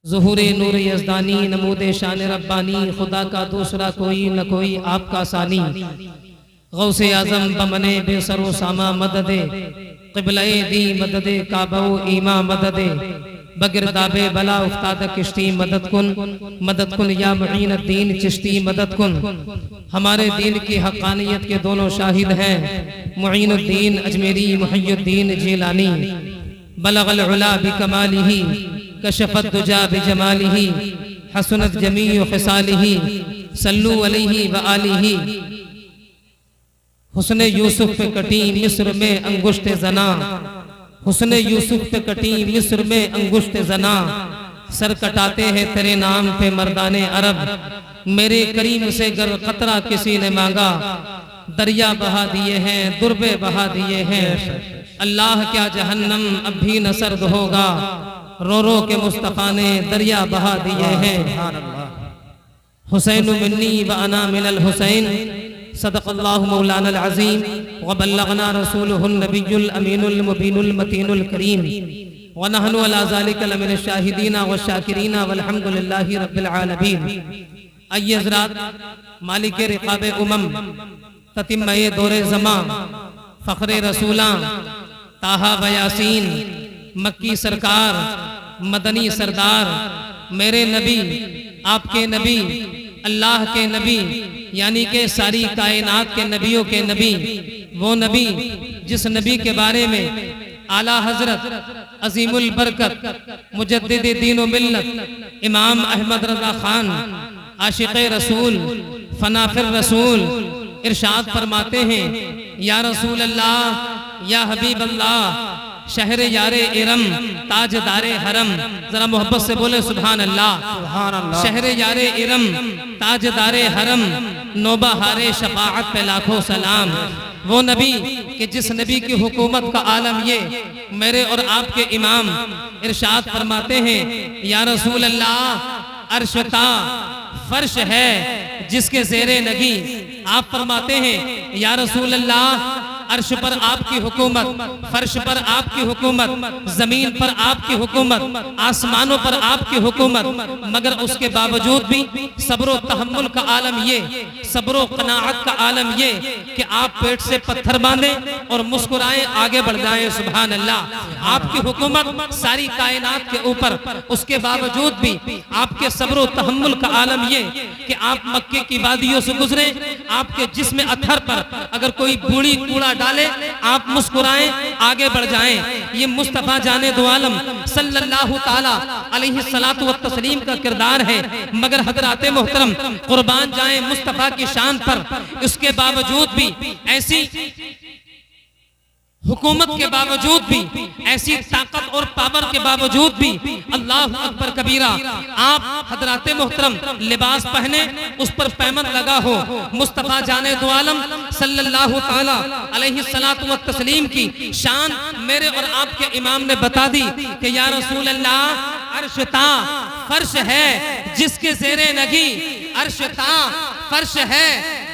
ظہور نور یزدانی نمود شان ربانی خدا کا دوسرا کوئی نہ کوئی آپ کا ثانی غوث اعظم بمنے بے سر و ساما مدد قبلہ دی مدد کعبہ و ایما مدد بگرداب بلا افتاد کشتی مدد کن یا معین الدین چشتی مدد کن ہمارے دین کی حقانیت کے دونوں شاہد ہیں معین الدین اجمیری محی الدین جیلانی بلغ العلا بکمالہ کشفت دجا بجمالہ حسنت جمیع خصالہ صلو علیہ وآلہ حسن یوسف پہ کٹی مصر میں انگشت زنا حسن یوسف پہ کٹی مصر میں انگشت زنا سر کٹاتے ہیں تیرے نام پہ مردان عرب میرے کریم سے گر قطرہ کسی نے مانگا دریا بہا دیے ہیں دربے بہا دیے ہیں اللہ کیا جہنم اب بھی نہ سرد ہوگا رو رو کے مصطفیٰ نے دریا بہا دیے ہیں حسین منی وانا من الحسین صدق اللہ مولانا العظیم وبلغنا رسولہ النبی الامین المبین المتین الکریم ونحن علی ذالک لمن الشاہدین والشاکرین والحمدللہ رب العالمین۔ آئیے حضرات، مالک رقاب تتمہ دور زمان فخر رسولاں طٰہٰ و یاسین مکی سرکار مدنی سردار میرے نبی آپ کے نبی اللہ کے نبی یعنی کہ ساری کائنات کے نبیوں کے نبی وہ نبی جس نبی کے بارے میں اعلیٰ حضرت عظیم البرکت مجدد دین و ملت امام احمد رضا خان عاشق رسول فنافر رسول ارشاد فرماتے ہیں یا رسول اللہ یا حبیب اللہ شہر یار ارم تاجدار حرم، ذرا محبت سے بولے سبحان اللہ۔ شہر یار ارم تاجدار حرم نوبہار شفاعت پہ لاکھوں سلام۔ وہ نبی کہ جس نبی کی حکومت کا عالم یہ میرے اور آپ کے امام ارشاد فرماتے ہیں یا رسول اللہ عرش تا فرش ہے جس کے زیر نگی۔ آپ فرماتے ہیں یا رسول اللہ عرش پر آپ کی حکومت، فرش پر آپ کی حکومت، زمین پر آپ کی حکومت، آسمانوں پر آپ کی حکومت، مگر اس کے باوجود بھی صبر و تحمل کا عالم یہ، صبر و قناعت کا عالم یہ کہ آپ پیٹ سے پتھر باندھیں اور مسکرائیں آگے بڑھ جائیں سبحان اللہ۔ آپ کی حکومت ساری کائنات کے اوپر، اس کے باوجود بھی آپ کے صبر و تحمل کا عالم یہ کہ آپ مکے کی وادیوں سے گزریں، آپ کے جسم اطہر پر اگر کوئی بوڑی کوڑا ڈالے آپ مسکرائیں آگے بڑھ جائیں۔ یہ مصطفیٰ جان دو عالم صلی اللہ تعالیٰ علیہ السلام کا کردار ہے، مگر حضرات محترم قربان جائیں مصطفیٰ کی شان پر، اس کے باوجود بھی ایسی حکومت کے باوجود بھی ایسی طاقت اور پاور کے باوجود بھی اللہ اکبر کبیرہ آپ حضرات محترم لباس پہنے اس پر پیمن لگا ہو مصطفیٰ جان دو عالم صلی اللہ تعالیٰ علیہ السلام کی شان میرے اور آپ کے امام نے بتا دی کہ یا رسول اللہ عرش تا فرش ہے جس کے زیر نگی، عرش تا فرش ہے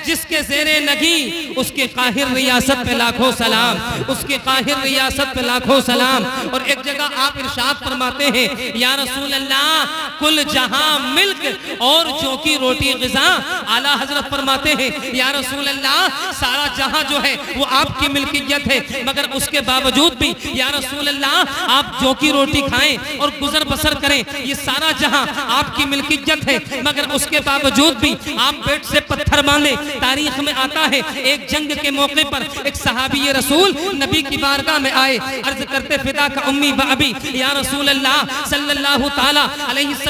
جس کے زیر نگی، اس کے قاہر ریاست پہ لاکھوں سلام، اس کے قاہر ریاست پہ لاکھوں سلام۔ اور ایک جگہ آپ ارشاد فرماتے ہیں یا رسول اللہ کل جہاں ملک اور جو کی روٹی غذا، اعلیٰ حضرت فرماتے ہیں یا رسول اللہ سارا جہاں جو ہے وہ آپ کی ملکیت ہے، مگر اس کے باوجود بھی یا رسول اللہ آپ جو کی روٹی کھائیں اور گزر بسر کریں، یہ سارا جہاں آپ کی ملکیت ہے، مگر اس کے باوجود بھی آپ پیٹ سے پتھر باندھیں۔ تاریخ میں آتا ہے ایک جنگ کے موقع پر ایک صحابی رسول نبی کی بارگاہ میں آئے، عرض کرتے فدا کا امی و ابی یا رسول اللہ صلی اللہ تعالیٰ علیہ السلام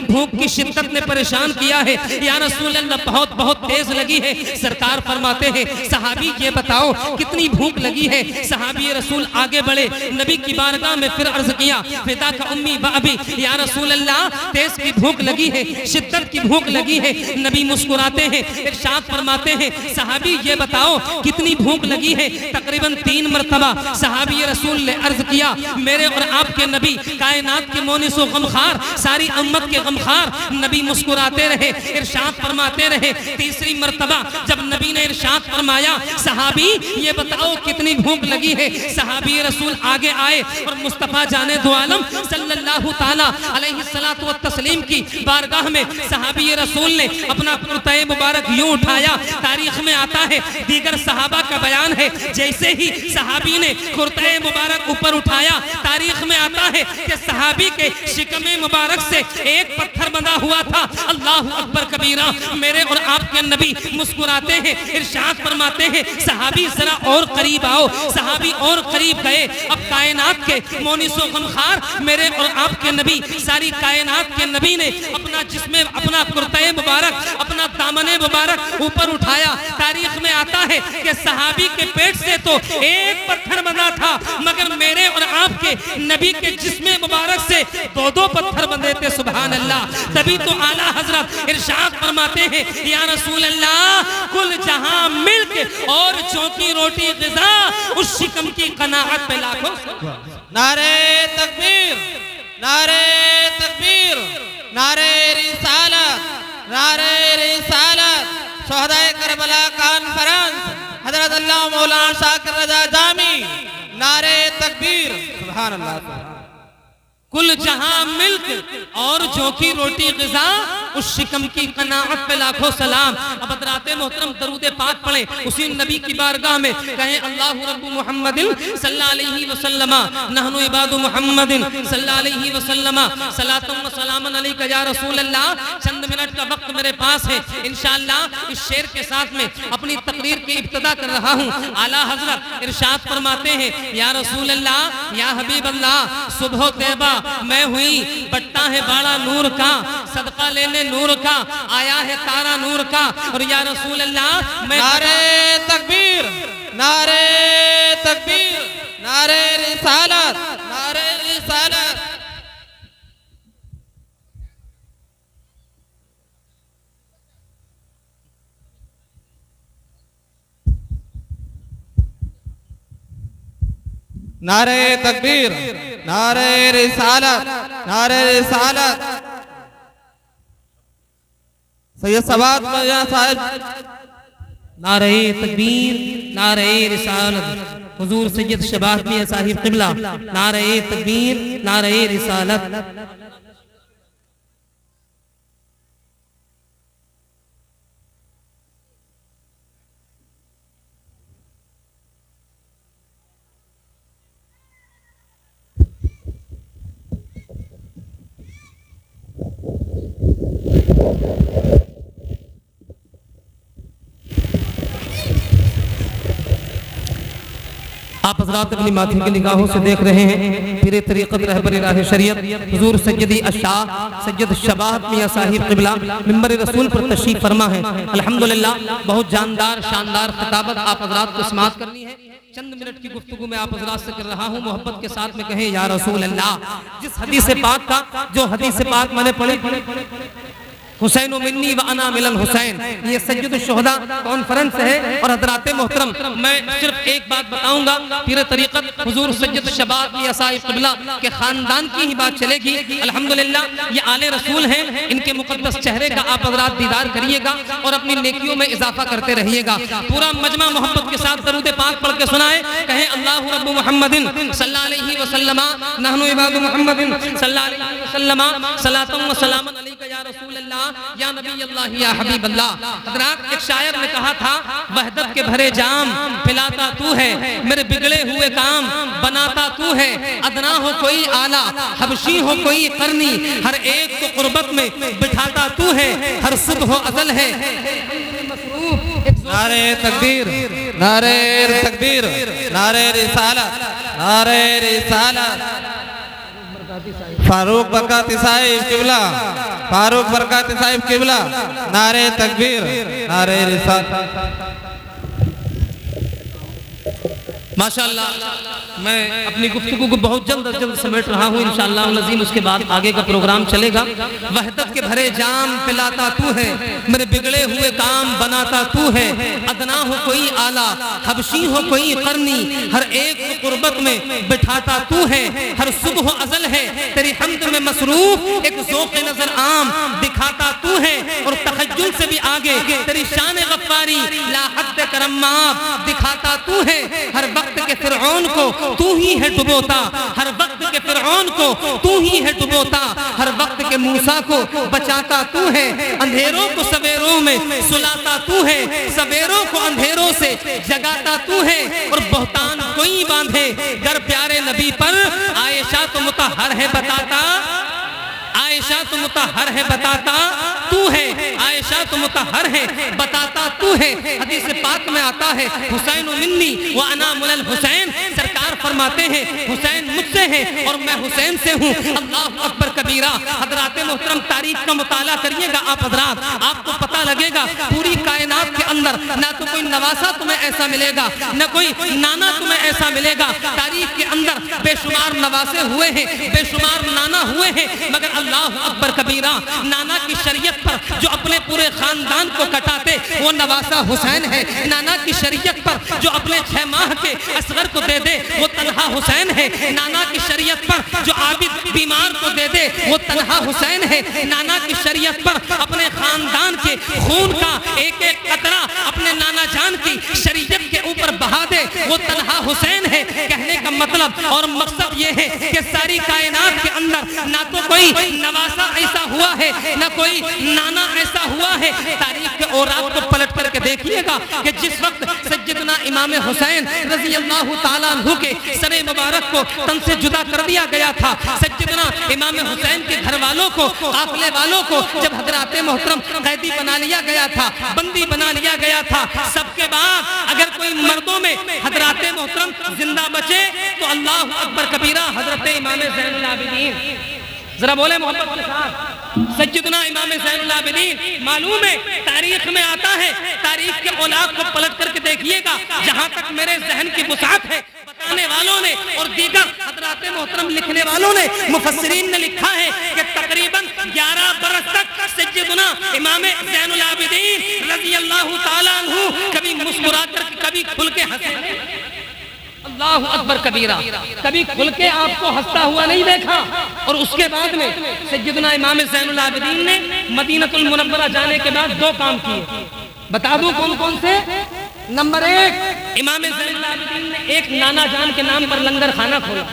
بھوک کی شدت نے پریشان کیا ہے یا رسول اللہ بہت بہت تیز لگی ہے۔ سرکار فرماتے ہیں صحابی یہ بتاؤ کتنی بھوک لگی ہے؟ صحابی رسول آگے بڑھے نبی کی بارگاہ میں پھر عرض کیا فدا کا امی و ابی یا رسول اللہ تیز کی بھوک لگی ہے، شدت کی بھوک لگی ہے۔ نبی مسکراتے ہیں ارشاد فرماتے ہیں صحابی یہ بتاؤ کتنی بھوک لگی ہے؟ تقریباً 3 مرتبہ صحابی رسول نے عرض کیا میرے اور آپ کے نبی کائنات کے مونس و غمخار ساری امت کے غمخار، نبی مسکراتے رہے ارشاد فرماتے رہے۔ تیسری مرتبہ جب نبی نے ارشاد فرمایا صحابی یہ بتاؤ کتنی بھوک لگی ہے۔ صحابی رسول آگے آئے اور مصطفیٰ جانے دو عالم صلی اللہ تعالیٰ علیہ السلام کی بارگاہ میں صحابی رسول نے اپنا کرتہ مبارک یوں اٹھایا۔ تاریخ میں آتا ہے، دیگر صحابہ کا بیان ہے، جیسے ہی صحابی نے کرتہ مبارک اوپر اٹھایا، تاریخ میں آتا ہے کہ صحابی کے شکم مبارک سے ایک پتھر بندھا ہوا تھا۔ اللہ اکبر کبیرہ، میرے اور آپ کے نبی مسکراتے ہیں، ارشاد فرماتے ہیں صحابی ذرا اور قریب آؤ۔ صحابی اور قریب گئے۔ اب کائنات کے مونس و غمخوار میرے اور آپ کے نبی، ساری کائنات کے نبی نے اپنا جسم، اپنا کرتہ مبارک، اپنا دامن مبارک اوپر اٹھایا۔ تاریخ میں آتا ہے کہ صحابی کے پیٹ سے تو ایک پتھر بندھا تھا، مگر میرے اور آپ کے نبی کے جسم مبارک سے دو دو پتھر بندھے تھے۔ سبحان اللہ۔ تبھی تو اعلیٰ حضرت ارشاد فرماتے ہیں یا رسول اللہ، کل جہاں ملک اور چونکی روٹی غذا، اس شکم کی قناعت پہ لاکھوں۔ نعرہ تکبیر، نعرہ تکبیر، نعرہ رسالت، نعرہ رسالت، شہدائے کربلا کانفرنس حضرت اللہ مولانا شاکر رضا جامی، نعرہ تکبیر۔ سبحان اللہ۔ کل جہاں ملک اور جو کی روٹی غذا، اس شکم کی قناعت پہ لاکھوں سلام۔ اب حضرات محترم درود پاک پڑھیں اسی نبی کی بارگاہ میں، کہیں اللہ رب محمد صلی اللہ علیہ وسلم، نحن عباد محمد صلی اللہ علیہ وسلم، صلاۃ و سلام علیک یا رسول اللہ۔ چند منٹ کا وقت میرے پاس ہے، انشاءاللہ اس شعر کے ساتھ میں اپنی تقریر کی ابتدا کر رہا ہوں۔ اعلیٰ حضرت ارشاد فرماتے ہیں یا رسول اللہ، یا حبیب اللہ، صبح طیبہ میں ہوئی، بٹا ہے باڑا نور کا، صدقہ لینے نور کا، آیا ہے تارا نور کا، اور یا رسول اللہ میں نعرہ تکبیر، نعرہ تکبیر، نعرہ رسالت، نعرہ رسالت۔ نعرہ تکبیر، نعرہ رسالت، نعرہ رسالت۔ سید سبات مرجان صاحب، نعرہ تکبیر، نعرہ رسالت، حضور سید شباب میاں صاحب قبلہ، نعرہ تکبیر، نعرہ رسالت۔ آپ حضرات اپنی ماتھی کی نگاہوں سے دیکھ رہے ہیں پیر طریقت رہبر راہ شریعت حضور سیدی الشاہ سید شباب میاں صاحب قبلہ منبر رسول پر تشریف فرما ہے۔ الحمدللہ بہت جاندار شاندار خطابت آپ حضرات کو سماعت کرنی ہے۔ چند منٹ کی گفتگو میں آپ حضرات سے کر رہا ہوں، محبت کے ساتھ میں کہیں یا رسول اللہ۔ جس حدیث پاک کا جو حدیث پاک میں نے پڑھی، حسین منی و انا من الحسین، یہ سید الشہداء کانفرنس ہے۔ اور حضرات محترم میں صرف ایک بات بتاؤں گا، پیر طریقت حضور سید شباب میاں صاحب قبلہ کے خاندان کی ہی بات چلے گی۔ الحمدللہ یہ آل رسول ہیں، ان کے مقدس چہرے کا آپ حضرات دیدار کریے گا اور اپنی نیکیوں میں اضافہ کرتے رہیے گا۔ پورا مجمع محبت کے ساتھ درود پاک پڑھ کے سنائے، کہیں اللہ رب محمد صلی اللہ علیہ وسلم، نحن عباد محمد صلی اللہ علیہ وسلم، صلاۃ و سلام علیک یا رسول اللہ، یا نبی اللہ، یا حبیب اللہ۔ حضرات ایک شاعر نے کہا تھا، وحدت کے بھرے جام پلاتا تو ہے، میرے بگڑے ہوئے کام بناتا تو ہے، ادنا ہو کوئی اعلیٰ حبشی ہو کوئی قرنی، ہر ایک کو قربت میں بٹھاتا تو ہے، ہر صبح و ازل ہے۔ نعرہ تکبیر، نعرہ تکبیر، نعرہ رسالت، نعرہ رسالت۔ فاروق برکاتی صاحب قبلہ، فاروق برکاتی صاحب قبلہ، نعرہ تکبیر، نعرہ رسالت۔ ماشاءاللہ میں اپنی گفتگو کو بہت جلد از جلد سمیٹ رہا ہوں، انشاءاللہ العظیم اس کے بعد آگے کا پروگرام چلے گا۔ وحدت کے بھرے جام پلاتا تو ہے، میرے بگڑے ہوئے کام بناتا تو ہے، ادنا ہو کوئی اعلیٰ حبشی ہو کوئی قرنی، ہر ایک کو قربت میں بٹھاتا تو ہے، ہر صبح و ازل ہے تیری حمد میں مصروف، ایک ذوق نظر عام دکھاتا تو ہے، اور تخجل سے بھی آگے تیری شان غفار غفاری لا حد کرم آپ دکھاتا تو ہے ہر وقت کے فرعون کو تو ہی ہے ڈبوتا ہر وقت کے فرعون کو تو ہی ہے ڈبوتا ہر وقت کے موسیٰ کو بچاتا تو ہے اندھیروں کو سویروں میں سلاتا تو ہے سویروں کو اندھیروں سے جگاتا تو ہے اور بہتان کوئی باندھے گر پیارے نبی پر عائشہ تو مطہر ہے بتاتا عائشہ تو مطہر ہے بتاتا تو ہے عائشہ تو مطہر ہے بتاتا تو ہے حدیث پاک میں آتا ہے حسین منی وانا من الحسین سرکار فرماتے ہیں حسین مجھ سے ہے اور میں حسین سے ہوں اللہ اکبر کبیرہ حضرات محترم تاریخ کا مطالعہ کریے گا آپ حضرات آپ کو پتہ لگے گا پوری کائنات کے اندر نہ تو کوئی نواسہ تمہیں ایسا ملے گا نہ کوئی نانا تمہیں ایسا ملے گا تاریخ کے اندر بے شمار نواسے ہوئے ہیں بے شمار نانا ہوئے ہیں مگر اللہ اکبر کبیرہ نانا کی شریعت پر جو اپنے پورے خاندان کو کٹاتے وہ نواسہ حسین ہے نانا کی شریعت پر جو اپنے 6 ماہ کے اصغر کو دے دے وہ طلحہ حسین ہے نانا کی شریعت پر جو عابد بیمار کو دے دے وہ طلحہ حسین ہے نانا کی شریعت پر اپنے خاندان کے خون کا ایک ایک قطرہ اپنے نانا جان کی شریعت کے اوپر بہا دے وہ طلحہ حسین ہے کہنے کا مطلب اور مقصد یہ ہے کہ ساری کائنات کے اندر نہ تو کوئی نواسہ ایسا ہوا ہے نہ کوئی نانا ایسا ہوا ہے تاریخ کے اوراق کو پلٹ کر کے دیکھیے گا کہ جس وقت سیدنا امام حسین رضی اللہ تعالیٰ عنہ کے سر مبارک کو تن سے جدا کر دیا گیا تھا سیدنا امام حسین کے گھر والوں کو قافلے والوں کو جب حضرات محترم قیدی بنا لیا گیا تھا بندی بنا لیا گیا تھا سب کے بعد اگر کوئی مردوں میں حضرات محترم زندہ بچے تو اللہ اکبر کبیرہ حضرت امام زین العابدین ذرا بولے محبت کے ساتھ سیدنا امام زین العابدین معلوم ہے تاریخ میں آتا ہے تاریخ کے اوراق کو پلٹ کر کے دیکھیے گا جہاں تک میرے ذہن کی وسعت ہے بتانے والوں نے اور دیگر حضرات محترم لکھنے والوں نے مفسرین نے لکھا ہے کہ تقریباً 11 برس تک سیدنا امام زین العابدین رضی اللہ تعالیٰ عنہ کبھی مسکرا کر کبھی کھل کے ہنسے اللہ اکبر کبیرہ کبھی کھل کے آپ کو ہنستا ہوا نہیں دیکھا اور اس کے بعد میں سیدنا امام زین العابدین نے مدینہ المنورہ جانے کے بعد 2 کام کیے بتا دوں کون کون سے نمبر 1 امام زین العابدین نے ایک نانا جان کے نام پر لنگر خانہ کھولا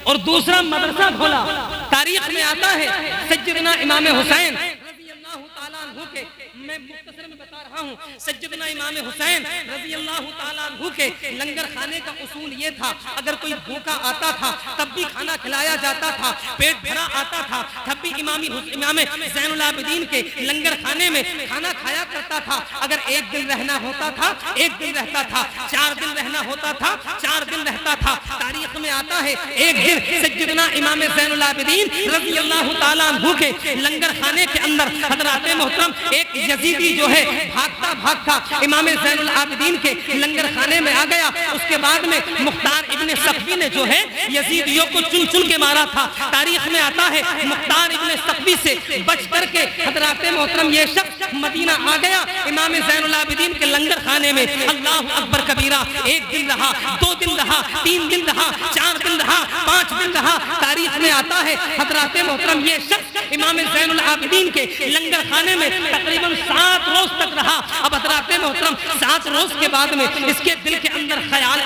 اور دوسرا مدرسہ کھولا تاریخ میں آتا ہے سیدنا امام حسین رضی اللہ تعالیٰ عنہ کے میں مختصر میں بتا رہا ہوں سیدنا امام حسین رضی اللہ تعالیٰ عنہ کے لنگر خانے کا اصول یہ تھا اگر کوئی بھوکا آتا تھا تب بھی کھانا کھلایا جاتا تھا پیٹ بھرا آتا تھا تب بھی امام زین العابدین کے لنگر خانے میں کھانا کھایا کرتا تھا اگر 1 دن رہنا ہوتا تھا 1 دن رہتا تھا 4 دن رہنا ہوتا تھا 4 دن رہتا تھا تاریخ میں آتا ہے ایک دن سیدنا امام زین العابدین رضی اللہ تعالیٰ عنہ کے لنگر خانے کے اندر حضرات محترم ایک یزیدی جو ہے بھاگتا بھاگتا امام زین العابدین کے لنگر خانے میں آ گیا اس کے بعد میں مختار ابن سقفی نے جو ہے یزیدیوں کو چن چن کے مارا تھا تاریخ میں آتا ہے مختار ابن سقفی سے بچ کر کے حضرات محترم یہ شخص مدینہ آ گیا امام زین العابدین کے لنگر خانے میں اللہ اکبر کبیرہ 1 دن رہا 2 دن رہا 3 دن رہا 4 دن رہا 5 دن رہا تاریخ میں آتا ہے حضرات محترم یہ شخص امام زین العابدین کے لنگر خانے میں تقریباً 7 روز تک رہا اب حضرات محترم 7 روز کے بعد میں اس کے دل کے اندر خیال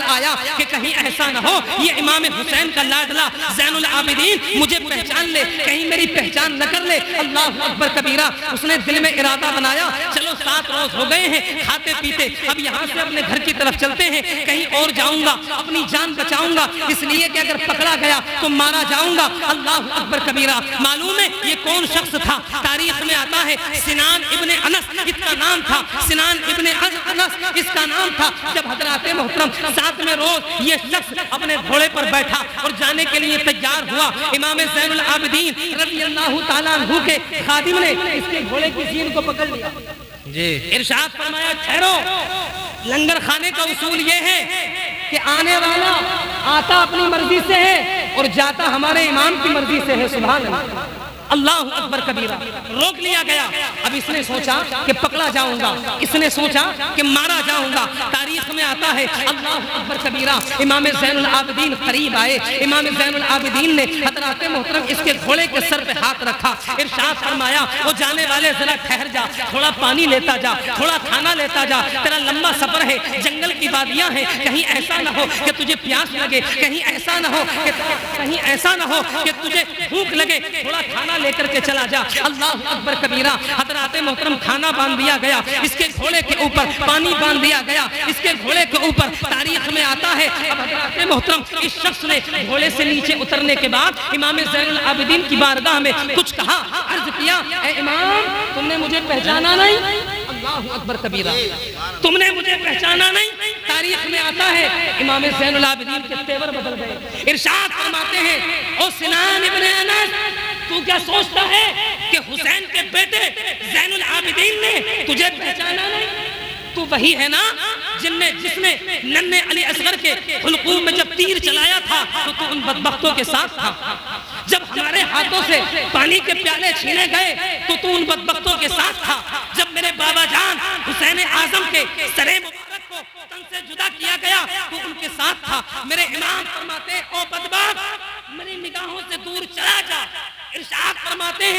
آیا کہ کہیں ایسا نہ ہو یہ امام حسین کا لاڈلا زین العابدین مجھے پہچان لے کہیں میری پہچان نہ کر لے اللہ اکبر کبیرہ اس نے دل میں ارادہ بنایا چلو 7 روز ہو گئے ہیں کھاتے پیتے اب یہاں سے اپنے گھر کی طرف چلتے ہیں کہیں اور جاؤں گا اپنی جان بچاؤں گا اس لیے کہ اگر پکڑا گیا تو مارا جاؤں گا اللہ اکبر کبیرہ معلوم ہے یہ کون شخص تھا تاریخ میں آتا ہے سنان ابن انس اس کا نام تھا سنان ابن انس اس کا نام تھا جب حضرات محترم 7ویں روز یہ شخص اپنے گھوڑے پر بیٹھا اور جانے کے لیے تیار ہوا امام زین العابدین رضی اللہ تعالیٰ عنہ کے خادم نے اس کے گھوڑے کی زین کو پکڑ لیا ارشاد فرمایا ٹھہرو لنگر خانے کا اصول یہ ہے کہ آنے والا آتا اپنی مرضی سے ہے اور جاتا ہمارے امام کی مرضی سے ہے سبحان اللہ اللہ اکبر کبیرہ، روک لیا گیا۔ اب اس نے سوچا کہ پکڑا جاؤں گا، اس نے سوچا کہ مارا جاؤں گا۔ تاریخ میں آتا ہے اللہ اکبر کبیرہ، امام زین العابدین قریب آئے، امام زین العابدین نے حضرات محترم اس کے گھوڑے کے سر پہ ہاتھ رکھا، ارشاد فرمایا وہ جانے والے ذرا ٹھہر جا، تھوڑا پانی لیتا جا، تھوڑا کھانا لیتا جا، تیرا لمبا سفر ہے، جنگل کی وادیاں ہیں، کہیں ایسا نہ ہو کہ تجھے پیاس لگے، کہیں ایسا نہ ہو کہ تجھے بھوک لگے، تھوڑا کھانا لے کر کے چلا جا۔ اللہ اکبر کبیرہ، حضرات محترم کھانا باندھ دیا گیا، اس کے گھوڑے کے اوپر پانی باندھ دیا گیا، اس کے گھوڑے کے اوپر تاریخ میں آتا ہے اب حضرات محترم اس شخص نے گھوڑے سے نیچے اترنے کے بعد امام زین العابدین کی بارگاہ میں کچھ کہا، عرض کیا اے امام تم نے مجھے پہچانا نہیں؟ اللہ اکبر کبیرہ، تم نے مجھے پہچانا نہیں؟ تاریخ میں آتا ہے امام زین العابدین کے تیور بدل گئے، ارشاد فرماتے ہیں او سنان ابن انس تو کیا سوچتا ہے کہ حسین کے بیٹے زین العابدین نے تجھے پہچانا نہیں؟ تو وہی ہے نا جس نے ننھے علی اصغر کے حلقوم میں جب تیر چلایا تھا تو ان بدبختوں کے ساتھ تھا، جب ہمارے ہاتھوں سے پانی کے پیالے چھینے گئے تو ان بدبختوں کے ساتھ تھا، جب میرے بابا جان حسین اعظم کے سر مبارک کو تن سے جدا کیا گیا تو ان کے ساتھ تھا۔ میرے امام فرماتے او بدبخت میری نگاہوں سے دور چلا جا، ارشاد فرماتے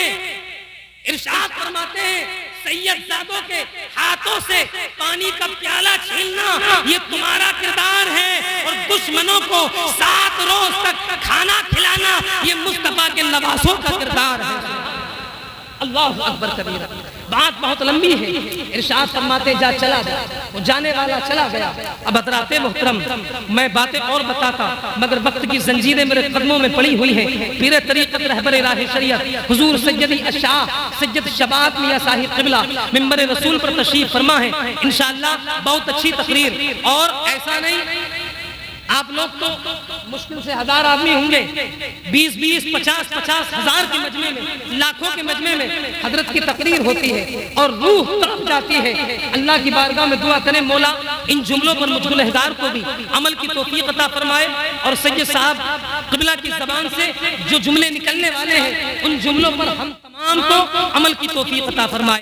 ہیں سید زادوں کے ہاتھوں سے پانی کا پیالہ چھیننا یہ تمہارا کردار ہے، اور دشمنوں کو 7 روز تک کھانا کھلانا یہ مصطفیٰ کے نواسوں کا کردار ہے۔ اللہ اکبر کبیرہ، بات بہت لمبی ہے، ارشاد فرماتے جا چلا جا، وہ جانے والا چلا گیا۔ اب حضرات محترم میں باتیں اور بتاتا مگر وقت کی زنجیریں میرے قدموں میں پڑی ہوئی ہیں۔ پیر طریقت رہبر راہ شریعت حضور سیدی الشاہ سید شباب میاں صاحب قبلہ منبر رسول پر تشریف فرما ہے، انشاءاللہ بہت اچھی تقریر، اور ایسا نہیں آپ لوگ تو مشکل سے 1000 آدمی ہوں گے، 20 50 ہزار کے مجمع میں، لاکھوں کے مجمع میں حضرت کی تقریر ہوتی ہے اور روح تڑپ جاتی ہے۔ اللہ کی بارگاہ میں دعا کریں مولا ان جملوں پر مجھ گنہگار کو بھی عمل کی توفیق عطا فرمائے، اور سید صاحب قبلہ کی زبان سے جو جملے نکلنے والے ہیں ان جملوں پر ہم تمام کو عمل کی توفیق عطا فرمائے۔